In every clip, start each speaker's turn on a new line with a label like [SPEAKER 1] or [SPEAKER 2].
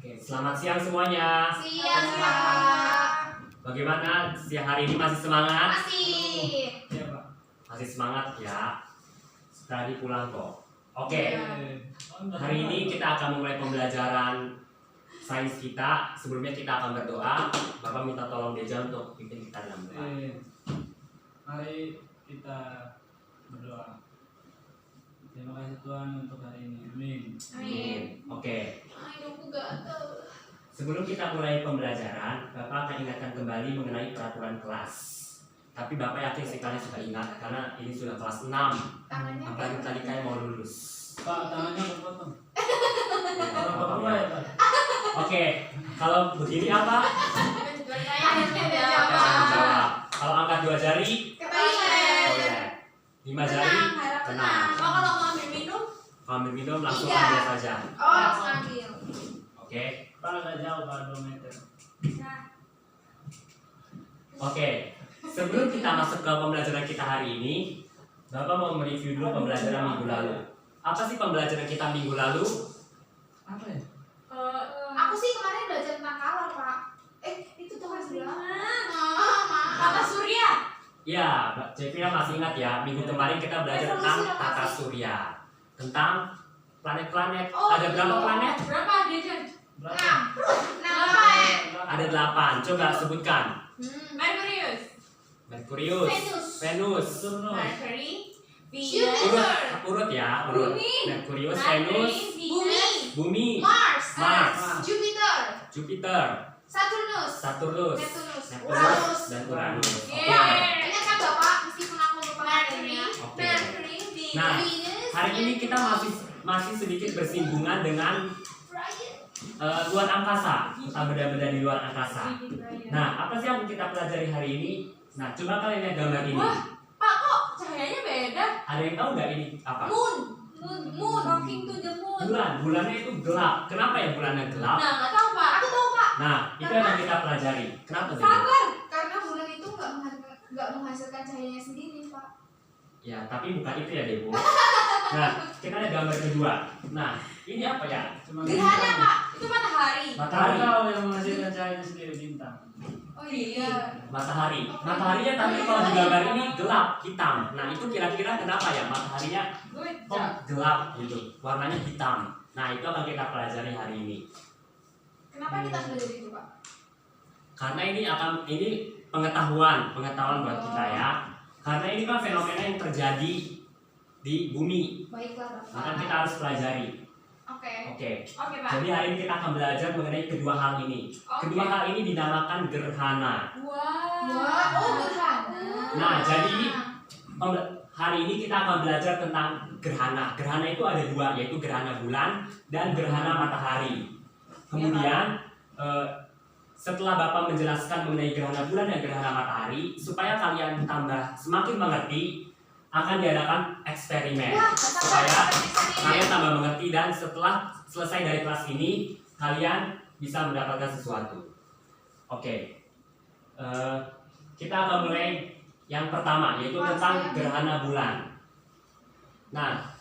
[SPEAKER 1] Oke, selamat siang semuanya.
[SPEAKER 2] Siang, Pak.
[SPEAKER 1] Bagaimana siang hari ini, masih semangat?
[SPEAKER 2] Masih.
[SPEAKER 3] Iya, Pak.
[SPEAKER 1] Masih semangat ya. Tadi pulang kok. Oke.
[SPEAKER 2] Iya.
[SPEAKER 1] Hari ini kita akan memulai pembelajaran sains kita. Sebelumnya kita akan berdoa. Bapak minta tolong Deja untuk pimpin kita dalam doa.
[SPEAKER 3] Mari kita berdoa. Terima kasih Tuhan untuk hari ini. Amin.
[SPEAKER 2] Amin.
[SPEAKER 1] Oke.
[SPEAKER 2] Hidupku gatel.
[SPEAKER 1] Sebelum kita mulai pembelajaran, Bapak akan ingatkan kembali mengenai peraturan kelas. Tapi Bapak yakin sekali sudah ingat karena ini sudah kelas 6.
[SPEAKER 2] Tangannya.
[SPEAKER 1] Apalagi tadi kayak mau lulus.
[SPEAKER 3] Pak, tangannya kepotong.
[SPEAKER 1] Ya,
[SPEAKER 3] Apa ya, Pak?
[SPEAKER 1] Oke, kalau begini apa?
[SPEAKER 2] Akhirnya dia
[SPEAKER 1] Saya
[SPEAKER 2] jawab.
[SPEAKER 1] jawab. Kalau angkat 2 jari,
[SPEAKER 2] Ketahuan.
[SPEAKER 1] boleh. 5 jari,
[SPEAKER 2] Harap
[SPEAKER 1] tenang.
[SPEAKER 2] tenang. Oh, kalau mau ambil minum?
[SPEAKER 1] Kalau ambil minum langsung
[SPEAKER 2] Iya.
[SPEAKER 1] ambil saja.
[SPEAKER 2] Oh, langsung ambil.
[SPEAKER 1] Oke.
[SPEAKER 3] Pak, agak jauh, Pak, 2 meter.
[SPEAKER 2] Nah,
[SPEAKER 1] Oke. Sebelum kita masuk ke pembelajaran kita hari ini, Bapak mau mereview dulu pembelajaran minggu lalu. Apa sih pembelajaran kita minggu lalu?
[SPEAKER 3] Apa ya?
[SPEAKER 2] aku sih kemarin belajar tentang color, Pak. Itu tuh harus bilang. Tata surya.
[SPEAKER 1] Ya, Mbak Jepira masih ingat ya, minggu kemarin kita belajar tentang
[SPEAKER 2] Revolusi
[SPEAKER 1] tata
[SPEAKER 2] rotasi.
[SPEAKER 1] surya. Tentang planet-planet.
[SPEAKER 2] Oh,
[SPEAKER 1] Ada berapa planet?
[SPEAKER 2] Berapa, Dejan?
[SPEAKER 3] Berapa?
[SPEAKER 2] 6.
[SPEAKER 1] Ada 8. Coba sebutkan.
[SPEAKER 2] Merkurius.
[SPEAKER 1] Merkurius,
[SPEAKER 2] Venus.
[SPEAKER 1] Venus.
[SPEAKER 3] Turnus.
[SPEAKER 2] Mercury.
[SPEAKER 1] Urut ya, urut.
[SPEAKER 2] Bumi.
[SPEAKER 1] Merkurius, Venus,
[SPEAKER 2] Bumi.
[SPEAKER 1] Bumi,
[SPEAKER 2] Mars.
[SPEAKER 1] Mars.
[SPEAKER 2] Jupiter.
[SPEAKER 1] Jupiter,
[SPEAKER 2] Saturnus.
[SPEAKER 1] Saturnus,
[SPEAKER 2] Neptunus.
[SPEAKER 1] Neptunus, dan Uranus. Oke.
[SPEAKER 2] Ingat kan Bapak, meskipun aku lupa materinya.
[SPEAKER 1] Oke.
[SPEAKER 2] Mercury.
[SPEAKER 1] Nah,
[SPEAKER 2] Venus.
[SPEAKER 1] hari ini kita masih sedikit bersinggungan dengan luar angkasa, tentang benda-benda di luar angkasa. Nah, apa sih yang kita pelajari hari ini? Nah, coba kalian lihat gambar ini.
[SPEAKER 2] Wah, Pak, kok cahayanya beda?
[SPEAKER 1] Ada yang tahu nggak ini apa?
[SPEAKER 2] Moon. Walking to the moon.
[SPEAKER 1] Bulannya itu gelap. Kenapa ya bulannya gelap?
[SPEAKER 2] Nah, nggak tahu Pak. Aku tahu Pak.
[SPEAKER 1] Nah, itu yang kita pelajari. Kenapa sih?
[SPEAKER 2] Sabar. Karena bulan itu nggak menghasilkan cahayanya sendiri, Pak.
[SPEAKER 1] Ya, tapi bukan itu ya, Debu. Nah, kita lihat gambar kedua. Nah, ini apa ya?
[SPEAKER 3] Cuma
[SPEAKER 2] Gerhana, Pak. Itu matahari.
[SPEAKER 1] Matahari.
[SPEAKER 3] Kau yang menghasilkan cahaya sendiri, bintang.
[SPEAKER 2] Oh iya.
[SPEAKER 1] Matahari. Mataharinya tapi kalau di gambar ini gelap, hitam. Nah, itu kira-kira kenapa ya mataharinya kok gelap gitu? Warnanya hitam. Nah, itu akan kita pelajari hari ini.
[SPEAKER 2] Kenapa kita belajar itu, Pak?
[SPEAKER 1] Karena ini pengetahuan buat kita ya. Karena ini kan fenomena yang terjadi di bumi.
[SPEAKER 2] Baiklah, Bapak.
[SPEAKER 1] Maka kita harus pelajari.
[SPEAKER 2] Oke.
[SPEAKER 1] Oke.
[SPEAKER 2] Oke, Pak.
[SPEAKER 1] Jadi hari ini kita akan belajar mengenai kedua hal ini. Kedua hal ini dinamakan gerhana.
[SPEAKER 2] Wah, oh gerhana.
[SPEAKER 1] Nah, jadi hari ini kita akan belajar tentang gerhana. Gerhana itu ada dua, yaitu gerhana bulan dan gerhana matahari. Kemudian setelah Bapak menjelaskan mengenai gerhana bulan dan gerhana matahari, supaya kalian semakin mengerti, akan diadakan eksperimen supaya kalian tambah mengerti, dan setelah selesai dari kelas ini kalian bisa mendapatkan sesuatu. Oke. Kita akan mulai yang pertama, yaitu tentang gerhana bulan. Nah,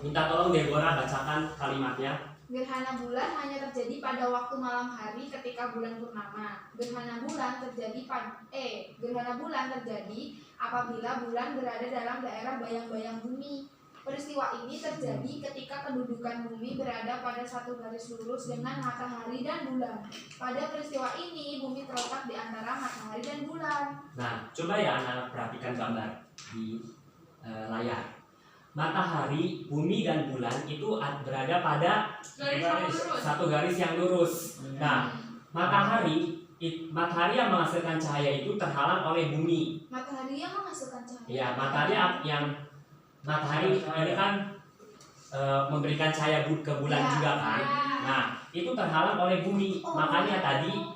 [SPEAKER 1] minta tolong Deborah bacakan kalimatnya.
[SPEAKER 2] Gerhana bulan hanya terjadi pada waktu malam hari ketika bulan purnama. Gerhana bulan terjadi apabila bulan berada dalam daerah bayang-bayang bumi. Peristiwa ini terjadi ketika kedudukan bumi berada pada satu garis lurus dengan matahari dan bulan. Pada peristiwa ini bumi terletak di antara matahari dan bulan.
[SPEAKER 1] Nah, coba ya anak-anak perhatikan gambar di layar. Matahari, bumi, dan bulan itu berada pada satu garis yang lurus. Nah, matahari yang menghasilkan cahaya itu terhalang oleh bumi.
[SPEAKER 2] Matahari yang menghasilkan cahaya.
[SPEAKER 1] Ya, matahari ini kan memberikan cahaya ke bulan
[SPEAKER 2] Ya,
[SPEAKER 1] juga kan.
[SPEAKER 2] ya.
[SPEAKER 1] Nah, itu terhalang oleh bumi.
[SPEAKER 2] Oh.
[SPEAKER 1] Makanya tadi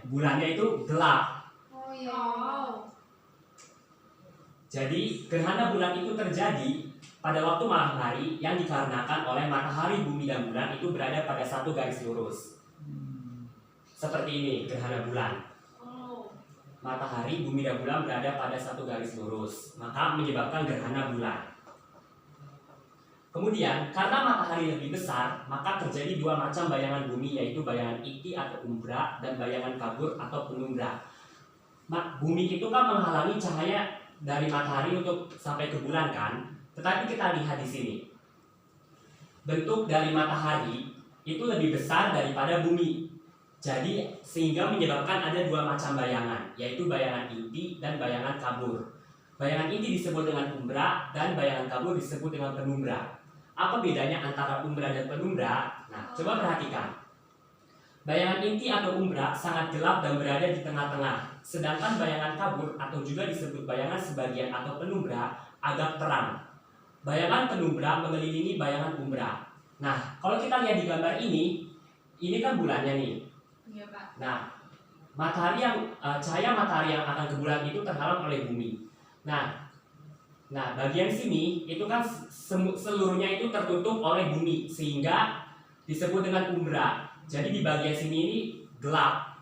[SPEAKER 1] bulannya itu gelap.
[SPEAKER 2] Oh iya. Jadi
[SPEAKER 1] Gerhana bulan itu terjadi pada waktu malam hari yang dikarenakan oleh matahari, bumi, dan bulan itu berada pada satu garis lurus. Seperti ini gerhana bulan. Matahari, bumi, dan bulan berada pada satu garis lurus, maka menyebabkan gerhana bulan. Kemudian karena matahari lebih besar, maka terjadi dua macam bayangan bumi, yaitu bayangan inti atau umbra dan bayangan kabur atau penumbra. Bumi itu kan menghalangi cahaya dari matahari untuk sampai ke bulan kan? Tetapi kita lihat di sini, bentuk dari matahari itu lebih besar daripada bumi. Jadi sehingga menyebabkan ada dua macam bayangan, yaitu bayangan inti dan bayangan kabur. Bayangan inti disebut dengan umbra dan bayangan kabur disebut dengan penumbra. Apa bedanya antara umbra dan penumbra? Nah, coba perhatikan. Bayangan inti atau umbra sangat gelap dan berada di tengah-tengah. Sedangkan bayangan kabur atau juga disebut bayangan sebagian atau penumbra agak terang. Bayangan penumbra mengelilingi bayangan umbra. Nah, kalau kita lihat di gambar ini kan bulannya nih.
[SPEAKER 2] Iya, Pak.
[SPEAKER 1] Nah, cahaya matahari yang akan ke bulan itu terhalang oleh bumi. Nah, bagian sini itu kan seluruhnya itu tertutup oleh bumi sehingga disebut dengan umbra. Jadi di bagian sini ini gelap.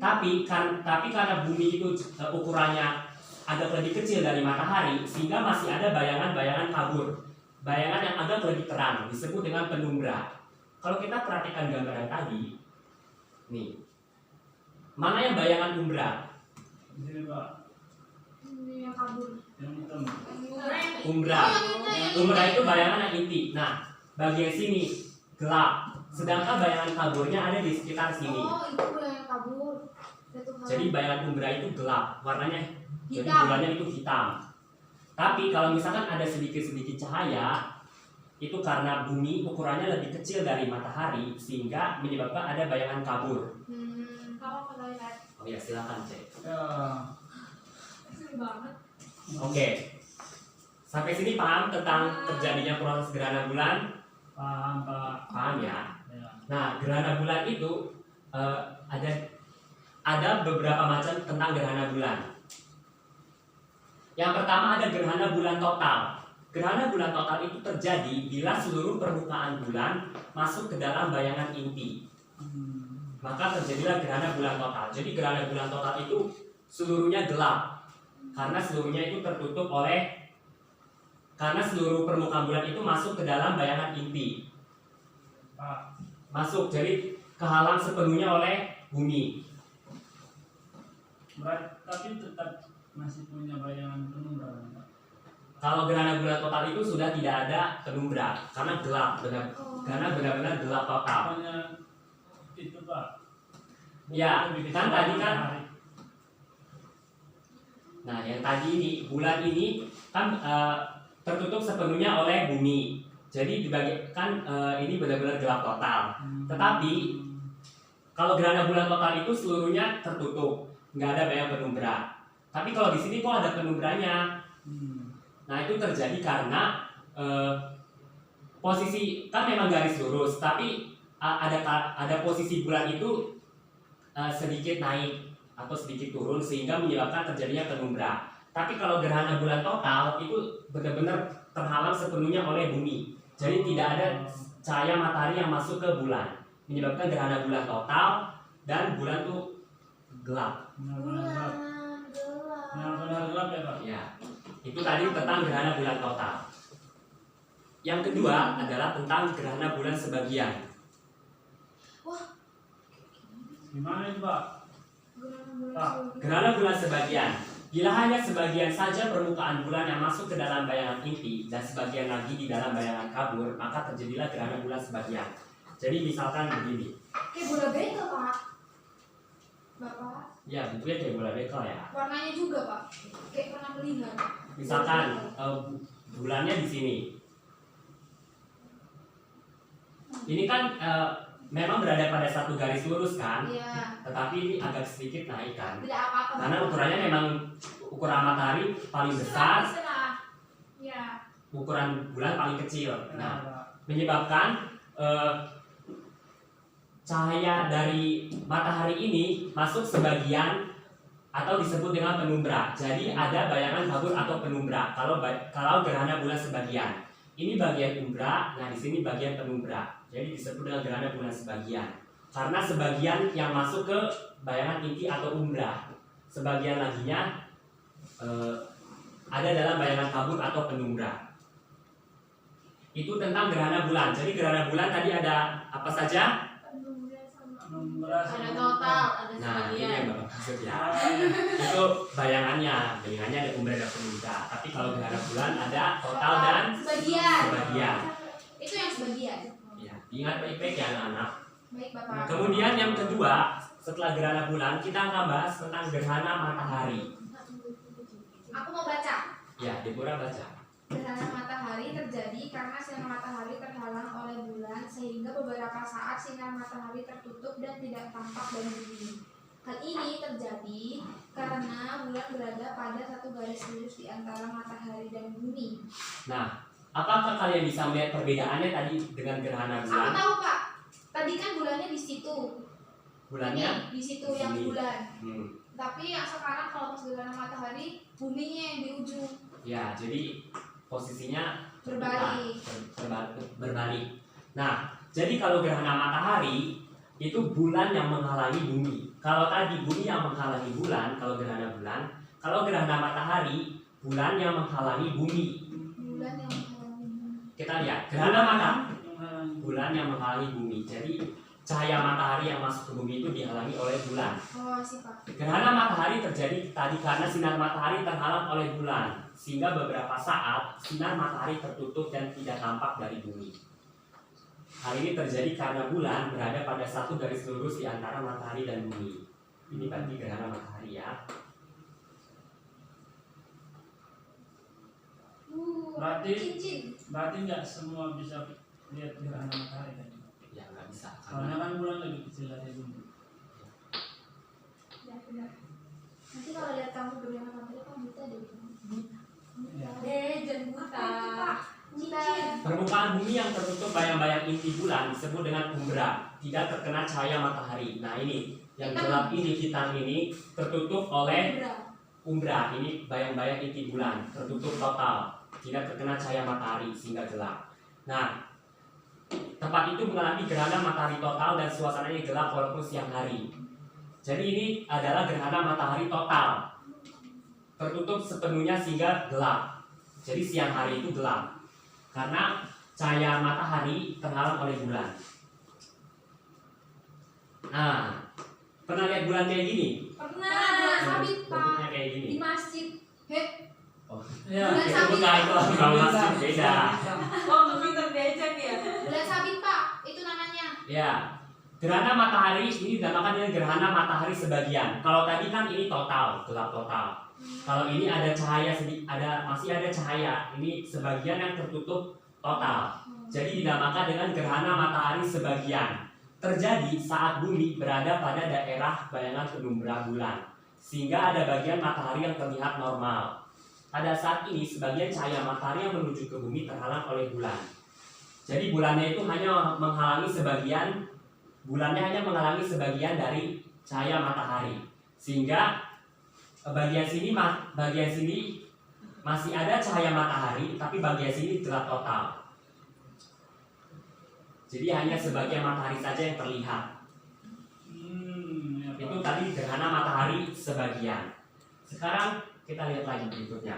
[SPEAKER 1] Tapi karena bumi itu ukurannya agak lebih kecil dari matahari sehingga masih ada bayangan-bayangan kabur. Bayangan yang agak lebih terang disebut dengan penumbra. Kalau kita perhatikan gambaran tadi, nih, mana yang bayangan umbra?
[SPEAKER 3] Di sini Pak.
[SPEAKER 2] Ini yang kabur.
[SPEAKER 3] Yang hitam.
[SPEAKER 1] Umbra. Umbra itu bayangan yang inti. Nah, bagian sini gelap. Sedangkan bayangan kaburnya ada di sekitar sini.
[SPEAKER 2] Oh, itu yang kabur.
[SPEAKER 1] Jadi bayangan umbra itu gelap, warnanya. Jadi
[SPEAKER 2] Hitam.
[SPEAKER 1] bulannya itu hitam. Tapi kalau misalkan ada sedikit-sedikit cahaya, itu karena bumi ukurannya lebih kecil dari matahari sehingga menyebabkan ada bayangan kabur.
[SPEAKER 2] Kamu ke toilet.
[SPEAKER 1] Oh ya, silakan cek.
[SPEAKER 3] Ya.
[SPEAKER 2] Seru banget.
[SPEAKER 1] Oke. Sampai sini paham tentang terjadinya proses gerhana bulan?
[SPEAKER 3] Paham Pak.
[SPEAKER 1] Paham ya?
[SPEAKER 3] Ya.
[SPEAKER 1] Nah, gerhana bulan itu ada beberapa macam tentang gerhana bulan. Yang pertama ada gerhana bulan total. Gerhana bulan total itu terjadi bila seluruh permukaan bulan masuk ke dalam bayangan inti. Maka terjadilah gerhana bulan total. Jadi gerhana bulan total itu seluruhnya gelap karena seluruhnya itu tertutup karena seluruh permukaan bulan itu masuk ke dalam bayangan inti.
[SPEAKER 3] Pak.
[SPEAKER 1] Masuk, jadi kehalang sepenuhnya oleh bumi.
[SPEAKER 3] Tapi tetap masih punya bayangan penumbra Pak.
[SPEAKER 1] Kalau gerhana bulan total itu sudah tidak ada penumbra karena gelap, karena benar-benar gelap total.
[SPEAKER 3] Hanya itu Pak.
[SPEAKER 1] Ya,
[SPEAKER 3] Lebih
[SPEAKER 1] kan
[SPEAKER 3] kecil
[SPEAKER 1] tadi kan.
[SPEAKER 3] matahari.
[SPEAKER 1] Nah, yang tadi ini bulan ini kan tertutup sepenuhnya oleh bumi. Jadi ini benar-benar gelap total. Tetapi kalau gerhana bulan total itu seluruhnya tertutup, nggak ada bayangan penumbra. Tapi kalau di sini kok ada penumbranya. Nah, itu terjadi karena posisi kan memang garis lurus, tapi ada posisi bulan itu sedikit naik atau sedikit turun sehingga menyebabkan terjadinya penumbra. Tapi kalau gerhana bulan total itu benar-benar terhalang sepenuhnya oleh bumi. Jadi tidak ada cahaya matahari yang masuk ke bulan, menyebabkan gerhana bulan total dan bulan itu gelap.
[SPEAKER 3] Benar-benar gelap. Benar-benar gelap ya Pak.
[SPEAKER 1] Ya, itu tadi tentang gerhana bulan total. Yang kedua adalah tentang gerhana bulan sebagian.
[SPEAKER 3] Gimana itu Pak?
[SPEAKER 1] Gerhana bulan sebagian. Bila hanya sebagian saja permukaan bulan yang masuk ke dalam bayangan inti dan sebagian lagi di dalam bayangan kabur, maka terjadilah gerhana bulan sebagian. Jadi misalkan begini.
[SPEAKER 2] Kayak bola bekel, Pak. Bapak.
[SPEAKER 1] Ya, bentuknya kayak bola bekel ya.
[SPEAKER 2] Warnanya juga, Pak. Kayak pernah melihat.
[SPEAKER 1] Misalkan bulannya di sini. Ini kan memang berada pada satu garis lurus kan?
[SPEAKER 2] Iya.
[SPEAKER 1] Tetapi ini agak sedikit naik kan?
[SPEAKER 2] Tidak apa-apa.
[SPEAKER 1] Karena ukurannya memang ukuran matahari paling besar,
[SPEAKER 2] Ya.
[SPEAKER 1] ukuran bulan paling kecil.
[SPEAKER 3] Ya,
[SPEAKER 1] Nah,
[SPEAKER 3] Pak.
[SPEAKER 1] menyebabkan cahaya dari matahari ini masuk sebagian atau disebut dengan penumbra. Jadi ada bayangan kabur atau penumbra. Kalau gerhana bulan sebagian, ini bagian umbra. Nah, di sini bagian penumbra. Jadi disebut dengan gerhana bulan sebagian. Karena sebagian yang masuk ke bayangan inti atau umbra, sebagian laginya ada dalam bayangan kabur atau penumbra. Itu tentang gerhana bulan. Jadi gerhana bulan tadi ada apa saja?
[SPEAKER 4] Ada total, ada
[SPEAKER 1] Nah, ini
[SPEAKER 4] sebagian.
[SPEAKER 1] yang Bapak maksud ya. Itu bayangannya ada umbra ada pemuda. Tapi kalau gerhana bulan ada total dan
[SPEAKER 2] sebagian.
[SPEAKER 1] sebagian.
[SPEAKER 2] Itu yang sebagian.
[SPEAKER 1] Ya, ingat baik-baik ya anak-anak.
[SPEAKER 2] Baik Bapak.
[SPEAKER 1] Kemudian yang kedua, setelah gerhana bulan kita akan bahas tentang gerhana matahari.
[SPEAKER 2] Aku mau baca.
[SPEAKER 1] Ya, Deborah baca.
[SPEAKER 2] Gerhana matahari terjadi karena sinar matahari terhalang oleh bulan sehingga beberapa saat sinar matahari tertutup dan tidak tampak dari bumi. Hal ini terjadi karena bulan berada pada satu garis lurus di antara matahari dan bumi.
[SPEAKER 1] Nah, apakah kalian bisa melihat perbedaannya tadi dengan gerhana
[SPEAKER 2] Aku
[SPEAKER 1] bulan?
[SPEAKER 2] tahu Pak. Tadi kan bulannya di situ.
[SPEAKER 1] Bulannya
[SPEAKER 2] Ini di situ yang
[SPEAKER 1] sini.
[SPEAKER 2] bulan.
[SPEAKER 1] Hmm.
[SPEAKER 2] Tapi yang sekarang kalau pas gerhana matahari buminya yang di ujung.
[SPEAKER 1] Ya, jadi posisinya
[SPEAKER 2] Berbalik.
[SPEAKER 1] berbalik. Nah, jadi kalau gerhana matahari itu bulan yang menghalangi bumi. Kalau tadi bumi yang menghalangi bulan, kalau gerhana bulan, kalau gerhana matahari bulan yang menghalangi bumi.
[SPEAKER 2] Bulan yang menghalangi bumi.
[SPEAKER 1] Kita lihat gerhana matahari bulan yang menghalangi bumi. Jadi cahaya matahari yang masuk ke bumi itu dihalangi oleh bulan.
[SPEAKER 2] Oh, sih Pak.
[SPEAKER 1] Gerhana matahari terjadi tadi karena sinar matahari terhalang oleh bulan, sehingga beberapa saat sinar matahari tertutup dan tidak tampak dari bumi. Hal ini terjadi karena bulan berada pada satu garis lurus di antara matahari dan bumi. Ini berarti gerhana matahari ya.
[SPEAKER 2] Cincin.
[SPEAKER 3] Berarti nggak semua bisa lihat gerhana matahari tadi.
[SPEAKER 1] Ya nggak bisa.
[SPEAKER 3] Soalnya kan bulan lebih kecil dari bumi.
[SPEAKER 2] Ya benar. Nanti kalau lihat kamu gerhana matahari kamu buta deh.
[SPEAKER 3] Ya.
[SPEAKER 4] Jangan buta.
[SPEAKER 2] Cincin.
[SPEAKER 1] Permukaan bumi yang tertutup bayang-bayang inti bulan disebut dengan umbra, tidak terkena cahaya matahari. Nah ini yang gelap ini, hitam ini tertutup oleh umbra. Ini bayang-bayang inti bulan tertutup total, tidak terkena cahaya matahari sehingga gelap. Nah, tempat itu mengalami gerhana matahari total dan suasananya gelap walaupun siang hari. Jadi ini adalah gerhana matahari total, tertutup sepenuhnya sehingga gelap. Jadi siang hari itu gelap karena cahaya matahari terhalang oleh bulan. Nah, pernah lihat bulan kayak gini?
[SPEAKER 2] Pernah sabit Pak
[SPEAKER 1] Bentuknya kayak gini.
[SPEAKER 2] di masjid. Heh,
[SPEAKER 3] Ya.
[SPEAKER 2] Bulan
[SPEAKER 1] Itu
[SPEAKER 2] sabit.
[SPEAKER 1] bukan, itu kalau masjid beda.
[SPEAKER 4] Oh, pinter diajak ya.
[SPEAKER 2] bulan sabit Pak, itu namanya.
[SPEAKER 1] Ya, gerhana matahari ini dinamakan dengan gerhana matahari sebagian. Kalau tadi kan ini total, gelap total. Kalau ini ada cahaya masih ada cahaya. Ini sebagian yang tertutup total. Jadi dinamakan dengan gerhana matahari sebagian. Terjadi saat bumi berada pada daerah bayangan penumbra bulan, sehingga ada bagian matahari yang terlihat normal. Pada saat ini sebagian cahaya matahari yang menuju ke bumi terhalang oleh bulan. Jadi bulannya itu hanya menghalangi sebagian dari cahaya matahari, sehingga bagian sini masih ada cahaya matahari, tapi bagian sini gelap total. Jadi hanya sebagian matahari saja yang terlihat.
[SPEAKER 3] Ya,
[SPEAKER 1] Itu tadi gerhana matahari sebagian. Sekarang kita lihat lagi berikutnya.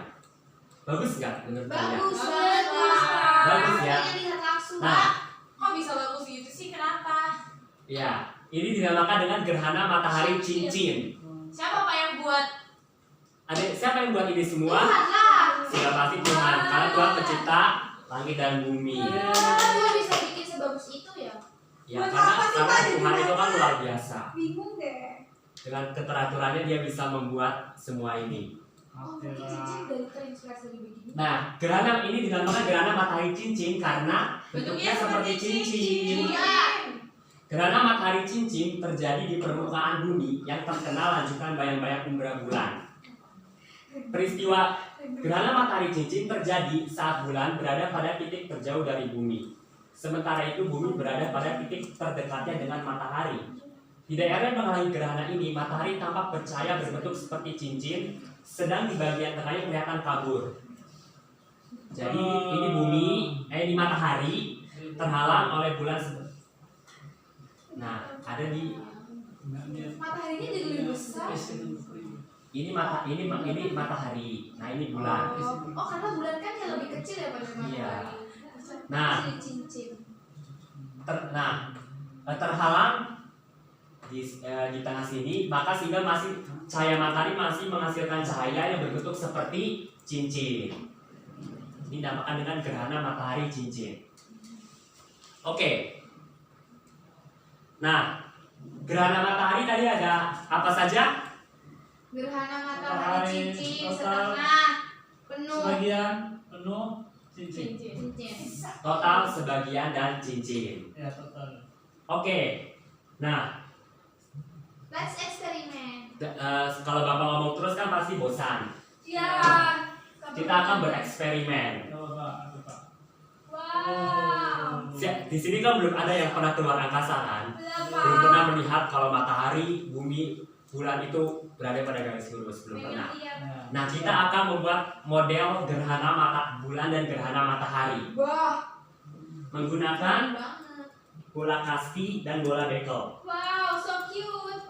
[SPEAKER 1] Bagus nggak menurut kalian?
[SPEAKER 2] Bagus,
[SPEAKER 1] Bagus ya.
[SPEAKER 2] Makanya lihat langsung
[SPEAKER 1] Nah,
[SPEAKER 2] Pak.
[SPEAKER 4] Kok bisa bagus gitu sih? Kenapa?
[SPEAKER 1] ya, ini dinamakan dengan gerhana matahari cincin.
[SPEAKER 4] Siapa Pak yang buat?
[SPEAKER 1] Ada siapa yang buat ini semua?
[SPEAKER 2] Tuhan lah.
[SPEAKER 1] Sudah pasti Tuhan, karena Tuhan pencipta langit dan bumi.
[SPEAKER 2] Kenapa Tuhan bisa bikin sebagus itu ya?
[SPEAKER 1] Ya,
[SPEAKER 4] Buat
[SPEAKER 1] karena
[SPEAKER 4] apa sih, Pak,
[SPEAKER 1] Tuhan
[SPEAKER 4] jadi
[SPEAKER 1] itu kan luar biasa.
[SPEAKER 2] Bingung deh.
[SPEAKER 1] Dengan keteraturannya dia bisa membuat semua ini.
[SPEAKER 2] Oh,
[SPEAKER 3] Oke
[SPEAKER 2] mungkin
[SPEAKER 3] lah.
[SPEAKER 2] cincin dari terinspirasi dari begini.
[SPEAKER 1] Nah, gerhana ini dinamakan gerhana matahari cincin karena bentuknya seperti cincin.
[SPEAKER 2] Iya.
[SPEAKER 1] Gerhana matahari cincin terjadi di permukaan bumi yang terkena lanjutan bayang-bayang umbra bulan. Peristiwa gerhana matahari cincin terjadi saat bulan berada pada titik terjauh dari bumi. Sementara itu bumi berada pada titik terdekatnya dengan matahari. Di daerah yang mengalami gerhana ini, matahari tampak bercahaya berbentuk seperti cincin, sedang di bagian tengahnya kelihatan kabur. Jadi ini matahari terhalang oleh bulan. Nah, ada di
[SPEAKER 2] Mataharinya jadi lebih besar.
[SPEAKER 1] ini matahari. Nah, ini bulan.
[SPEAKER 2] Oh, karena bulan kan yang lebih kecil ya pada
[SPEAKER 1] Iya.
[SPEAKER 2] matahari.
[SPEAKER 1] Nah,
[SPEAKER 2] cincin.
[SPEAKER 1] terhalang di tengah sini, maka sehingga masih cahaya matahari masih menghasilkan cahaya yang berbentuk seperti cincin. Ini dinamakan dengan gerhana matahari cincin. Oke. Nah, gerhana matahari tadi ada apa saja?
[SPEAKER 2] Gerhana matahari
[SPEAKER 3] Matahari
[SPEAKER 2] cincin
[SPEAKER 3] total.
[SPEAKER 2] setengah penuh
[SPEAKER 3] Sebagian penuh cincin.
[SPEAKER 2] cincin.
[SPEAKER 1] Total, sebagian, dan cincin.
[SPEAKER 3] Ya total.
[SPEAKER 1] Oke. Nah,
[SPEAKER 2] Let's eksperimen.
[SPEAKER 1] kalau Bapak ngomong terus kan pasti bosan.
[SPEAKER 2] Ya.
[SPEAKER 1] Kita akan bereksperimen.
[SPEAKER 3] Coba Pak, aduh, Pak.
[SPEAKER 2] Wow.
[SPEAKER 1] Di sini kan belum ada yang pernah keluar angkasa kan? Belum pernah melihat kalau matahari, bumi, bulan itu berada pada garis lurus, belum pernah.
[SPEAKER 3] Ya.
[SPEAKER 1] Nah, kita akan membuat model gerhana bulan dan gerhana matahari
[SPEAKER 2] Wah,
[SPEAKER 1] menggunakan
[SPEAKER 2] keren banget.
[SPEAKER 1] bola kasti dan bola bekel.
[SPEAKER 2] Wow, so cute.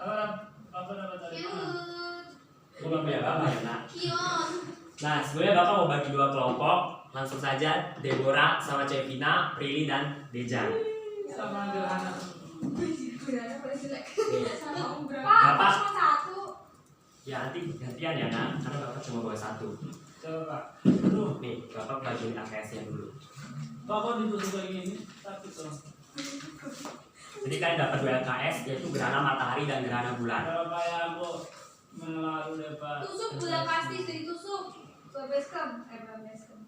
[SPEAKER 3] Apa nama tadi?
[SPEAKER 2] Cute.
[SPEAKER 1] Bukan punya Bapak ya, Nak?
[SPEAKER 2] Cute.
[SPEAKER 1] Nah, sebenarnya Bapak mau bagi dua kelompok. Langsung saja, Deborah sama Cevina, Prilly dan Dejan.
[SPEAKER 3] Sama gerhana.
[SPEAKER 2] Gerhana paling jelek.
[SPEAKER 1] Nih,
[SPEAKER 2] Pak,
[SPEAKER 1] Bapak.
[SPEAKER 2] cuma satu.
[SPEAKER 1] ya nanti gantian ya, Nak, karena Bapak cuma bawa satu.
[SPEAKER 3] Coba Pak. Aduh,
[SPEAKER 1] Nih, Bapak bagiin AKS-nya dulu.
[SPEAKER 3] Pak kok ditusuk kayak gini? Sakit dong.
[SPEAKER 1] Jadi kalian dapat dua AKS, yaitu gerhana matahari dan gerhana bulan.
[SPEAKER 3] Kalau kayak aku menelaru deh Pak.
[SPEAKER 2] Tusuk bola pasti ditusuk. Ke basecamp. Basecamp.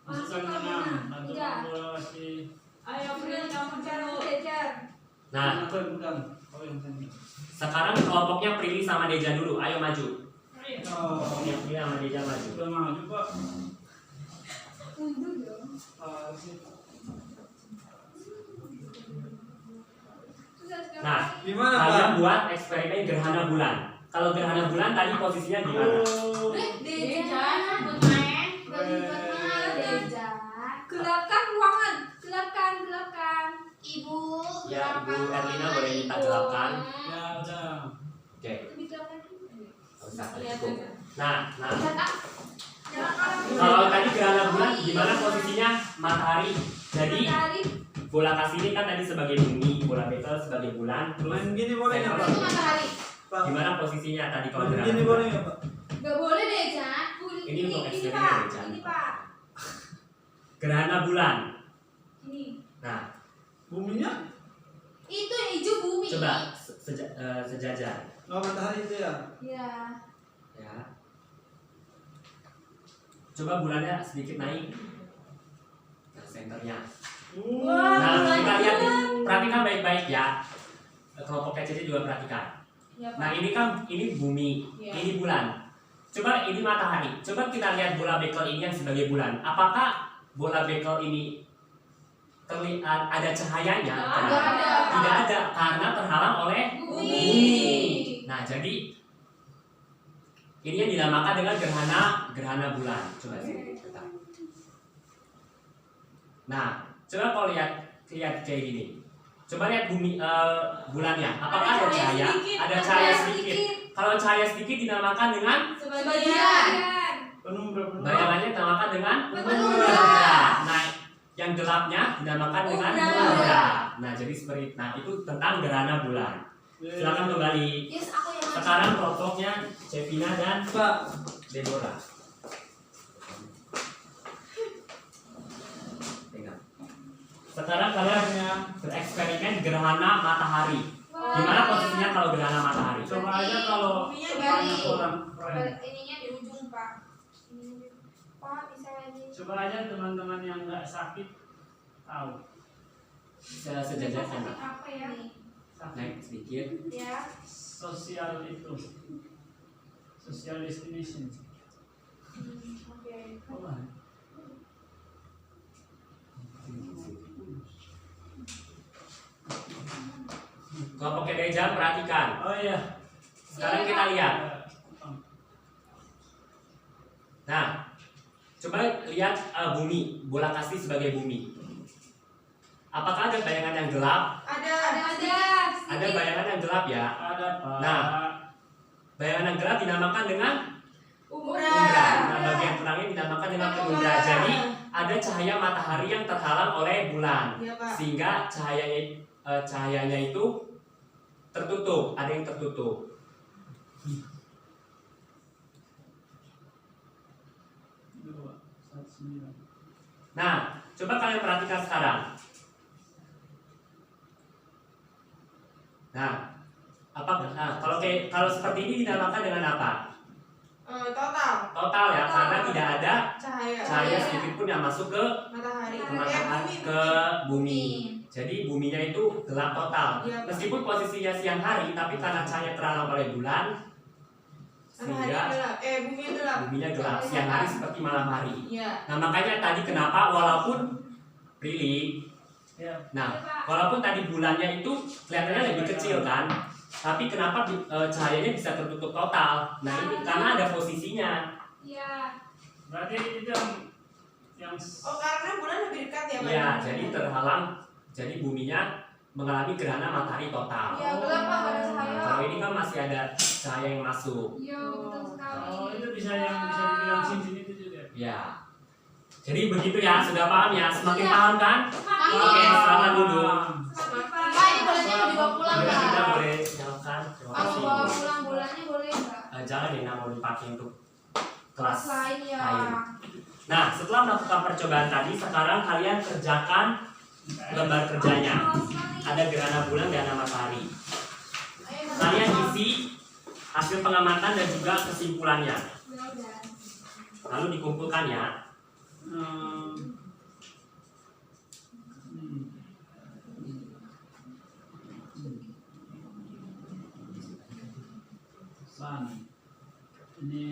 [SPEAKER 3] Masukkan enam. Satu
[SPEAKER 2] Iya.
[SPEAKER 3] bola kasih.
[SPEAKER 4] Ayo Bril, kamu dulu.
[SPEAKER 2] Kejar.
[SPEAKER 1] Nah,
[SPEAKER 3] Bukan. Oh yang sini.
[SPEAKER 1] sekarang kelompoknya Prilly sama Dejan dulu. Ayo maju.
[SPEAKER 3] Oh,
[SPEAKER 1] Kelompoknya Prilly sama Dejan maju.
[SPEAKER 3] udah maju Pak.
[SPEAKER 2] Undur dong.
[SPEAKER 3] Sih.
[SPEAKER 1] Nah,
[SPEAKER 3] Gimana
[SPEAKER 1] kalian buat eksperimen gerhana bulan. Kalau gerhana bulan tadi posisinya di mana?
[SPEAKER 3] Oh.
[SPEAKER 2] Dejan.
[SPEAKER 4] Buat main.
[SPEAKER 2] Dejan. Gelapkan ruangan. Gelapkan. Ibu.
[SPEAKER 1] Ya, Ibu Erlina boleh minta gelapkan.
[SPEAKER 3] Ya udah.
[SPEAKER 1] Oke,
[SPEAKER 2] Lebih gelap lagi.
[SPEAKER 1] nggak usah,
[SPEAKER 4] Lihat
[SPEAKER 1] cukup.
[SPEAKER 4] aja.
[SPEAKER 1] Nah,
[SPEAKER 2] Nyalakan.
[SPEAKER 1] kalau tadi gerhana bulan di mana posisinya matahari? Jadi
[SPEAKER 2] Matahari.
[SPEAKER 1] bola kasih ini kan tadi sebagai bumi, bola bekel sebagai bulan. Terus
[SPEAKER 3] Main gini boleh nggak Pak?
[SPEAKER 2] Itu matahari.
[SPEAKER 3] Pak.
[SPEAKER 1] di mana posisinya tadi kalau
[SPEAKER 3] Main
[SPEAKER 1] gerhana
[SPEAKER 3] gini
[SPEAKER 1] bulan?
[SPEAKER 3] boleh nggak Pak?
[SPEAKER 2] Gak boleh deh, Jan.
[SPEAKER 1] Ini untuk eksperimen,
[SPEAKER 2] Pak.
[SPEAKER 1] Jan.
[SPEAKER 2] Ini Pak.
[SPEAKER 1] Gerhana bulan.
[SPEAKER 2] Ini.
[SPEAKER 1] Nah,
[SPEAKER 3] Buminya?
[SPEAKER 2] Itu yang hijau bumi.
[SPEAKER 1] coba sejajar.
[SPEAKER 3] Oh matahari itu ya?
[SPEAKER 2] Ya.
[SPEAKER 1] Ya. Coba bulannya sedikit naik. Nah, senternya.
[SPEAKER 2] Wah,
[SPEAKER 1] Nah,
[SPEAKER 2] bulan
[SPEAKER 1] kita lihat nih,
[SPEAKER 2] bulan.
[SPEAKER 1] perhatikan baik-baik ya. Kelompok kecil juga perhatikan.
[SPEAKER 2] Ya, Pak.
[SPEAKER 1] Nah, ini kan ini bumi,
[SPEAKER 2] Iya.
[SPEAKER 1] ini bulan. Coba ini matahari. Coba kita lihat bola bekel ini yang sebagai bulan. Apakah bola bekel ini ada cahayanya?
[SPEAKER 2] Nggak ada.
[SPEAKER 1] Tidak ada karena terhalang oleh
[SPEAKER 2] Bumi.
[SPEAKER 1] Nah, jadi ini yang dinamakan dengan gerhana bulan. Coba sini. Bentar. Nah, coba kalau lihat kayak gini. Coba lihat bulannya. Apakah ada
[SPEAKER 4] Ada cahaya
[SPEAKER 1] cahaya?
[SPEAKER 4] sedikit.
[SPEAKER 1] Ada cahaya sedikit. Kalau cahaya sedikit dinamakan dengan
[SPEAKER 2] Sebagian.
[SPEAKER 3] Penumbra.
[SPEAKER 1] bayangannya dinamakan dengan
[SPEAKER 2] Penumbra.
[SPEAKER 1] Nah, yang gelapnya dinamakan dengan
[SPEAKER 2] Umbra.
[SPEAKER 1] umbra. Nah, jadi seperti itu tentang gerhana bulan. Silakan kembali.
[SPEAKER 2] Yes, aku yang maju.
[SPEAKER 1] Sekarang kelompoknya Cevina dan
[SPEAKER 3] Pak.
[SPEAKER 1] Deborah. Pegang. Sekarang kalian bereksperimen gerhana matahari. Gimana posisinya kalau gerhana matahari?
[SPEAKER 3] Coba aja kalau banyak orang keren.
[SPEAKER 2] Ininya di ujung, Pak. Ini. Pak, bisa lagi.
[SPEAKER 3] Coba aja teman-teman yang nggak sakit tahu.
[SPEAKER 1] Sejajar sana.
[SPEAKER 2] Apa ya?
[SPEAKER 1] Naik sedikit.
[SPEAKER 2] Ya.
[SPEAKER 3] Sosial itu. Social destination.
[SPEAKER 2] Oke.
[SPEAKER 3] Oh,
[SPEAKER 1] Kelompok Dejan perhatikan.
[SPEAKER 3] oh iya.
[SPEAKER 1] Sekarang kita lihat. Nah, coba lihat bumi, bola kasti sebagai bumi. Apakah ada bayangan yang gelap?
[SPEAKER 2] Ada.
[SPEAKER 1] Ada bayangan yang gelap ya.
[SPEAKER 3] Ada Pak.
[SPEAKER 1] Nah. Bayangan yang gelap dinamakan dengan
[SPEAKER 2] Umbra.
[SPEAKER 1] umbra. Nah, bagian terangnya dinamakan dengan penumbra. Jadi ada cahaya matahari yang terhalang oleh bulan,
[SPEAKER 5] Iya, Pak.
[SPEAKER 1] sehingga cahayanya itu tertutup, ada yang tertutup.
[SPEAKER 3] 219.
[SPEAKER 1] Nah, coba kalian perhatikan sekarang. Nah, kalau seperti ini dinamakan dengan apa?
[SPEAKER 5] Total
[SPEAKER 1] Total ya, karena tidak ada
[SPEAKER 5] cahaya
[SPEAKER 1] cahaya sedikit pun yang masuk ke
[SPEAKER 5] matahari.
[SPEAKER 1] ke bumi. Jadi buminya itu gelap total.
[SPEAKER 5] Iya, Pak.
[SPEAKER 1] Meskipun posisinya siang hari, tapi karena cahaya terhalang oleh bulan,
[SPEAKER 5] Matahari
[SPEAKER 1] sehingga
[SPEAKER 5] gelap. Buminya gelap.
[SPEAKER 1] buminya gelap. Siang hari seperti malam hari.
[SPEAKER 5] Iya.
[SPEAKER 1] Nah, makanya tadi kenapa walaupun Prilly,
[SPEAKER 3] Ya,
[SPEAKER 1] nah walaupun tadi bulannya itu kelihatannya lebih kecil kan, tapi kenapa cahayanya bisa tertutup total? Nah ini karena ada posisinya.
[SPEAKER 2] Iya.
[SPEAKER 3] berarti itu yang
[SPEAKER 5] Oh, karena bulan lebih dekat ya, Pak?
[SPEAKER 1] Iya, jadi terhalang, jadi buminya mengalami gerhana matahari total.
[SPEAKER 2] Iya, gelap Pak, gak ada cahaya.
[SPEAKER 1] Kalau ini kan masih ada cahaya yang masuk.
[SPEAKER 2] Iya, betul sekali.
[SPEAKER 3] oh itu bisa yang bisa dibilang cincin itu juga.
[SPEAKER 1] Ya. Jadi begitu ya, sudah paham ya? Semakin
[SPEAKER 2] Iya.
[SPEAKER 1] paham kan? Oke, selamat duduk.
[SPEAKER 2] Pak, ini bulannya mau dibawa pulang
[SPEAKER 1] Boleh, kita
[SPEAKER 2] nggak?
[SPEAKER 1] boleh nyalakan. Terima
[SPEAKER 2] Mau
[SPEAKER 1] kasih.
[SPEAKER 2] bawa pulang bulannya boleh nggak?
[SPEAKER 1] Jangan deh, mau dipakai untuk
[SPEAKER 2] Kelas
[SPEAKER 1] kelas
[SPEAKER 2] lain ya.
[SPEAKER 1] lain. Nah, setelah melakukan percobaan tadi, sekarang kalian kerjakan gambar kerjanya. Ada gerhana bulan, gerhana matahari. Kalian isi hasil pengamatan dan juga kesimpulannya. Lalu dikumpulkan ya.
[SPEAKER 3] San. Ini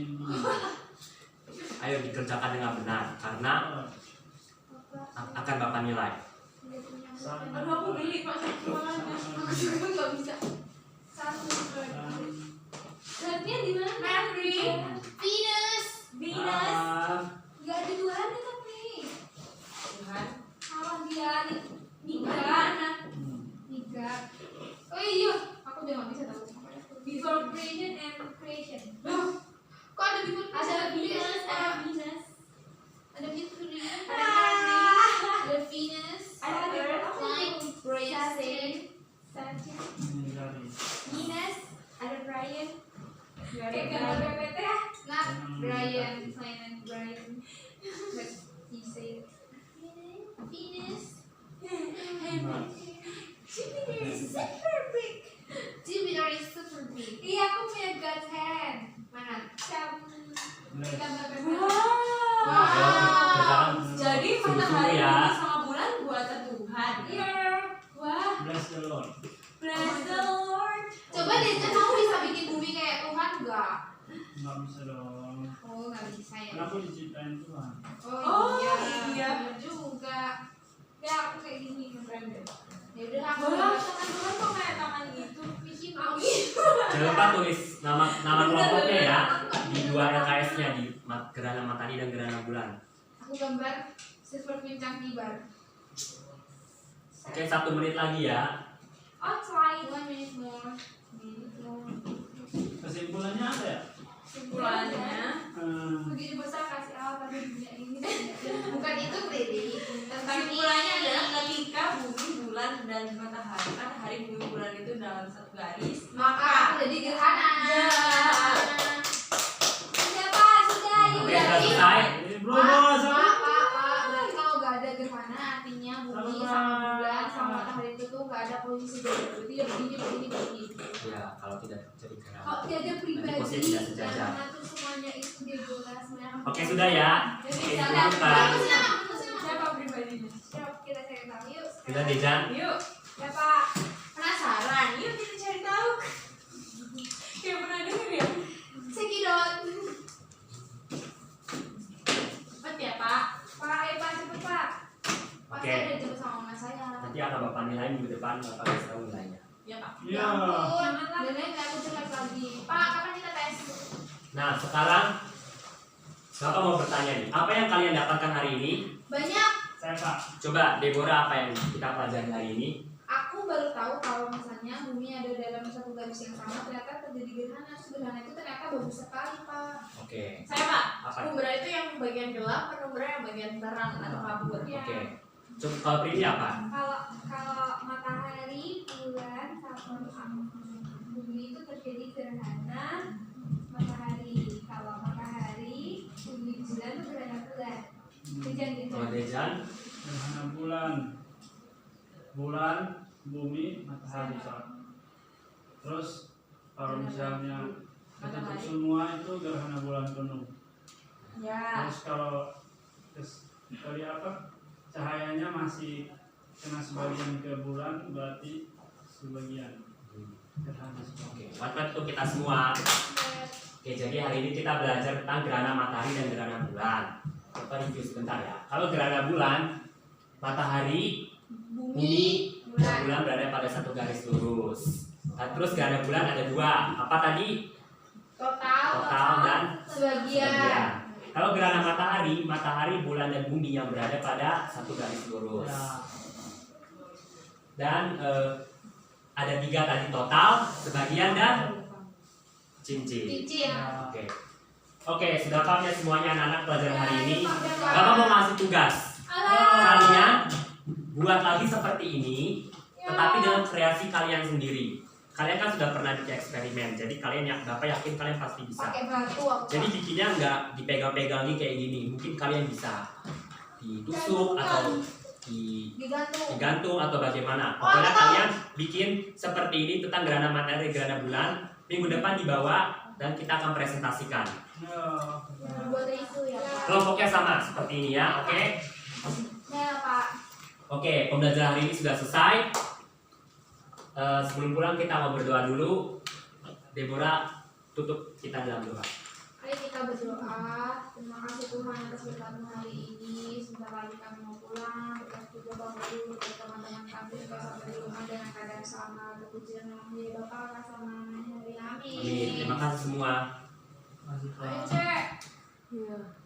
[SPEAKER 1] Ayo dikerjakan dengan benar, karena akan Bapak nilai.
[SPEAKER 4] Aduh, aku beli Pak semuanya.
[SPEAKER 2] Aku juga nggak bisa. Satu.
[SPEAKER 4] Lihatnya di mana? Mercury,
[SPEAKER 2] Venus.
[SPEAKER 4] Venus.
[SPEAKER 2] Nggak ada Tuhannya tapi.
[SPEAKER 4] Tuhan.
[SPEAKER 2] Salah dia nih.
[SPEAKER 4] Niga.
[SPEAKER 2] Niga. Oh iya, aku udah nggak bisa tahu.
[SPEAKER 4] Before creation and creation.
[SPEAKER 2] Kok ada before
[SPEAKER 4] Ada Venus, ada Venus.
[SPEAKER 2] Ada Mercury, ada
[SPEAKER 4] Ah.
[SPEAKER 2] Mercury, ada Venus,
[SPEAKER 4] Ada Earth,
[SPEAKER 2] Light, Brian,
[SPEAKER 4] Saturn,
[SPEAKER 3] ini dari
[SPEAKER 4] Venus, ada Brian.
[SPEAKER 2] Kayak
[SPEAKER 4] Kayak
[SPEAKER 2] gambar
[SPEAKER 4] gambar PPT ya.
[SPEAKER 2] Nah, Brian, planet Brian. But he said Venus.
[SPEAKER 4] Jupiter is super big.
[SPEAKER 2] Jupiter is super big.
[SPEAKER 4] Iya, aku punya God's hand.
[SPEAKER 2] Mana?
[SPEAKER 4] Gambar PPT.
[SPEAKER 2] Wow.
[SPEAKER 4] Jadi
[SPEAKER 1] Sungguh-sungguh
[SPEAKER 4] matahari
[SPEAKER 1] ya.
[SPEAKER 4] sama bulan buatan Tuhan. Iya. Wah,
[SPEAKER 3] Bless the Lord.
[SPEAKER 4] bless the Lord.
[SPEAKER 2] Coba deh, kamu bisa bikin bumi kayak Tuhan nggak?
[SPEAKER 3] Nggak bisa dong.
[SPEAKER 2] Oh, nggak bisa ya.
[SPEAKER 3] Kenapa diciptain Tuhan?
[SPEAKER 2] Oh iya,
[SPEAKER 4] iya.
[SPEAKER 2] bener juga.
[SPEAKER 4] Ya, aku kayak gini keren deh.
[SPEAKER 2] Ya udah aku.
[SPEAKER 4] Wah, tangan Tuhan kok kayak tangan gitu.
[SPEAKER 2] Mickey Mouse.
[SPEAKER 1] Jangan lupa tulis nama kelompoknya ya di dua LKS-nya, di gerhana matahari dan gerhana bulan.
[SPEAKER 2] Aku gambar silver pincang kibar.
[SPEAKER 1] Oke, 1 menit lagi ya.
[SPEAKER 4] Oh, selain
[SPEAKER 2] 1 minute more. Minute more.
[SPEAKER 3] Kesimpulannya ada ya?
[SPEAKER 4] kesimpulannya,
[SPEAKER 2] Begitu besar kasih Allah pada dunia ini. Bukan itu Prilly.
[SPEAKER 4] kesimpulannya adalah ketika bumi, bulan, dan matahari, bumi, bulan itu dalam satu garis,
[SPEAKER 2] Maka jadi gerhana.
[SPEAKER 4] Ya. Sudah Pak, sudah.
[SPEAKER 1] Oke,
[SPEAKER 4] Ya
[SPEAKER 1] sudah
[SPEAKER 4] udah.
[SPEAKER 1] selesai.
[SPEAKER 3] Belum bos.
[SPEAKER 2] Berarti kalau nggak ada gerhana artinya bumi sama bulan sama matahari itu tuh nggak ada posisi beda. Berarti ya begini.
[SPEAKER 1] Ya, kalau tidak jadi gerhana.
[SPEAKER 2] Kalau tiada
[SPEAKER 1] Nanti posisi
[SPEAKER 2] pribadi
[SPEAKER 1] tidak sejajar.
[SPEAKER 2] dan itu semuanya itu dia jelas.
[SPEAKER 1] Oke, sudah ya.
[SPEAKER 2] Jadi
[SPEAKER 1] Oke,
[SPEAKER 2] jangan.
[SPEAKER 1] bukan.
[SPEAKER 4] Siapa pribadinya?
[SPEAKER 2] Siap, kita cari tahu yuk.
[SPEAKER 1] Sudah, Dejan.
[SPEAKER 4] Yuk,
[SPEAKER 2] Siapa?
[SPEAKER 4] penasaran? Yuk kita cari tahu. Kayak pernah denger ya?
[SPEAKER 2] Sekidot.
[SPEAKER 4] Cepet ya Pak.
[SPEAKER 2] Pak, ayo Pak, cepet Pak. Pak,
[SPEAKER 1] Oke.
[SPEAKER 2] saya udah jemput sama mama saya.
[SPEAKER 1] Nanti akan Bapak nilai minggu depan, Bapak kasih tahu nilainya.
[SPEAKER 4] Ya Pak.
[SPEAKER 2] Ya
[SPEAKER 3] Ya.
[SPEAKER 2] ampun, dan lain aku jelek lagi. Pak, kapan kita tes?
[SPEAKER 1] Nah, sekarang Bapak mau bertanya nih, apa yang kalian dapatkan hari ini?
[SPEAKER 2] Banyak.
[SPEAKER 3] Saya Pak.
[SPEAKER 1] Coba Deborah, apa yang kita pelajari hari ini?
[SPEAKER 2] Aku baru tahu kalau misalnya bumi ada dalam satu garis yang sama, ternyata terjadi gerhana. Terus gerhana itu ternyata bagus sekali, Pak.
[SPEAKER 1] Oke.
[SPEAKER 4] Saya Pak,
[SPEAKER 1] Apa?
[SPEAKER 4] penumbra itu yang bagian gelap, penumbra yang bagian terang atau kabur.
[SPEAKER 2] Ya.
[SPEAKER 1] Oke. Coba kalau Priti apa?
[SPEAKER 6] Kalau matahari, bulan, sama bumi itu terjadi gerhana matahari. Kalau matahari, bumi, bulan itu gerhana bulan. Hujan gitu.
[SPEAKER 1] Kalau Dejan?
[SPEAKER 3] Gerhana bulan, bumi, matahari soal. Terus kalau misalnya ketutup semua itu gerhana bulan penuh.
[SPEAKER 4] Ya.
[SPEAKER 3] Terus kalau cahayanya masih kena sebagian ke bulan, berarti sebagian gerhana semua.
[SPEAKER 1] Oke. Buat untuk kita semua. Oke, jadi hari ini kita belajar tentang gerhana matahari dan gerhana bulan. Kita review sebentar ya. Kalau gerhana bulan, matahari, bumi, dan bulan berada pada satu garis lurus. Nah, terus gerhana bulan ada dua. Apa tadi? Total dan sebagian. Kalau gerhana matahari, bulan dan bumi yang berada pada satu garis lurus. Dan ada tiga tadi, total, sebagian dan cincin. Oke. Oke, sudah paham ya semuanya anak-anak pelajaran hari ini. Bapak mau ngasih tugas. Kalian buat lagi seperti ini, tetapi dengan kreasi kalian sendiri. Kalian kan sudah pernah bikin eksperimen, jadi Bapak yakin kalian pasti bisa.
[SPEAKER 2] Pakai batu aku.
[SPEAKER 1] Jadi bikinnya nggak dipegang-pegangi kayak gini. Mungkin kalian bisa ditusuk atau digantung atau bagaimana. Pokoknya kalian bikin seperti ini tentang gerhana matahari, gerhana bulan. Minggu depan dibawa dan kita akan presentasikan.
[SPEAKER 2] Buat itu ya, Pak.
[SPEAKER 1] Kelompoknya sama seperti ini ya, oke?
[SPEAKER 2] Ya, Pak.
[SPEAKER 1] Oke, pembelajaran hari ini sudah selesai. Sebelum pulang kita mau berdoa dulu. Deborah tutup kita dalam doa.
[SPEAKER 2] Mari kita berdoa. Terima kasih Tuhan atas berkat hari ini. Sebentar lagi kami mau pulang. Berkat juga Bang Guru, berkat teman-teman kami supaya sampai di rumah dengan keadaan selamat. Terpujian namanya Bapa, Bapa sama namanya. Amin.
[SPEAKER 1] Amin. Terima kasih semua.